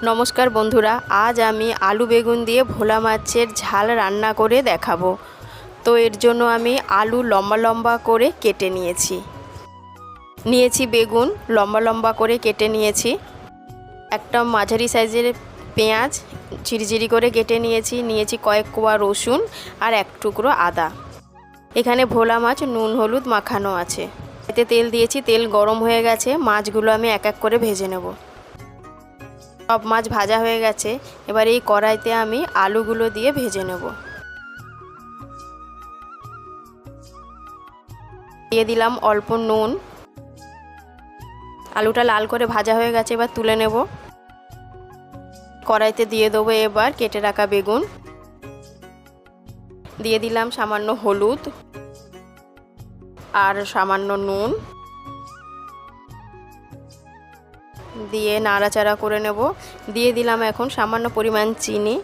নমস্কার বন্ধুরা, আজ আমি আলু বেগুন দিয়ে ভোলা মাছের ঝাল রান্না করে দেখাবো। তো এর জন্য আমি আলু লম্বা লম্বা করে কেটে নিয়েছি বেগুন লম্বা লম্বা করে কেটে নিয়েছি। একটা মাঝারি সাইজের পেঁয়াজ ঝিরিঝিরি করে কেটে নিয়েছি কয়েক কোয়া রসুন আর এক টুকরো আদা। এখানে ভোলা মাছ নুন হলুদ মাখানো আছে। এতে তেল দিয়েছি, তেল গরম হয়ে গেছে। মাছগুলো আমি এক এক করে ভেজে নেব। সব মাছ ভাজা হয়ে গেছে। এবার এই কড়াইতে আমি আলুগুলো দিয়ে ভেজে নেব। দিয়ে দিলাম অল্প নুন। আলুটা লাল করে ভাজা হয়ে গেছে, এবার তুলে নেব। কড়াইতে দিয়ে দেবো এবার কেটে রাখা বেগুন। দিয়ে দিলাম সামান্য হলুদ আর সামান্য নুন, দিয়ে নাড়াচাড়া করে নেব। দিয়ে দিলাম এখন সামান্য পরিমাণ চিনি।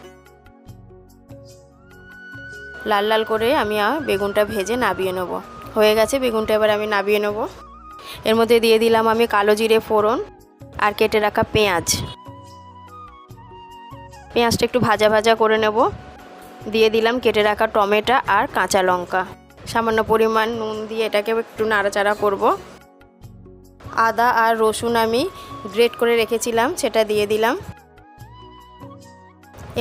লাল লাল করে আমি বেগুনটা ভেজে নামিয়ে নেব। হয়ে গেছে বেগুনটা, এবার আমি নামিয়ে নেব। এর মধ্যে দিয়ে দিলাম আমি কালো জিরে ফোড়ন আর কেটে রাখা পেঁয়াজটা একটু ভাজা ভাজা করে নেব। দিয়ে দিলাম কেটে রাখা টমেটো আর কাঁচা লঙ্কা। সামান্য পরিমাণ নুন দিয়ে এটাকে একটু নাড়াচাড়া করব। আদা আর রসুন আমি গ্রেট করে রেখেছিলাম, সেটা দিয়ে দিলাম।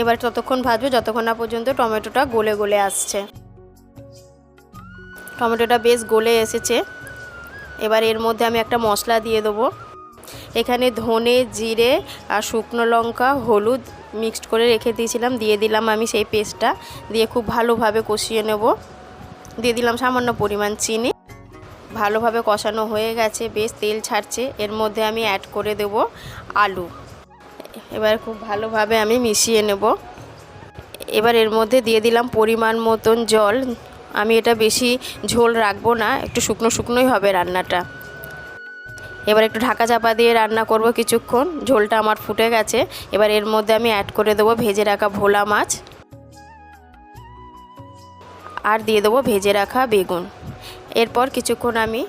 এবার ততক্ষণ ভাজবো যতক্ষণ না পর্যন্ত টমেটোটা গলে গলে আসছে। টমেটোটা বেশ গলে এসেছে। এবার এর মধ্যে আমি একটা মশলা দিয়ে দেবো। এখানে ধনে জিরে আর শুকনো লঙ্কা হলুদ মিক্সড করে রেখে দিয়েছিলাম, দিয়ে দিলাম আমি সেই পেস্টটা। দিয়ে খুব ভালোভাবে কষিয়ে নেব। দিয়ে দিলাম সামান্য পরিমাণ চিনি। ভালোভাবে কষানো হয়ে গেছে, বেশ তেল ছাড়ছে। এর মধ্যে আমি অ্যাড করে দেব আলু। এবার খুব ভালোভাবে আমি মিশিয়ে নেব। এবার এর মধ্যে দিয়ে দিলাম পরিমাণ মতন জল। আমি এটা বেশি ঝোল রাখবো না, একটু শুকনো শুকনোই হবে রান্নাটা। এবার একটু ঢাকা চাপা দিয়ে রান্না করব কিছুক্ষণ। ঝোলটা আমার ফুটে গেছে। এবার এর মধ্যে আমি অ্যাড করে দেবো ভেজে রাখা ভোলা মাছ আর দিয়ে দেবো ভেজে রাখা বেগুন। এরপর কিছুক্ষণ আমি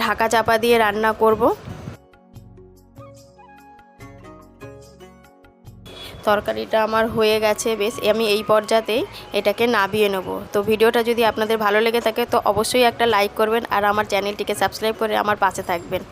ঢাকা চাপা দিয়ে রান্না করব। তরকারিটা আমার হয়ে গেছে বেশ। আমি এই পর্যাতেই এটাকে নামিয়ে নেব। তো ভিডিওটা যদি আপনাদের ভালো লেগে থাকে তো অবশ্যই একটা লাইক করবেন আর আমার চ্যানেলটিকে সাবস্ক্রাইব করে আমার পাশে থাকবেন।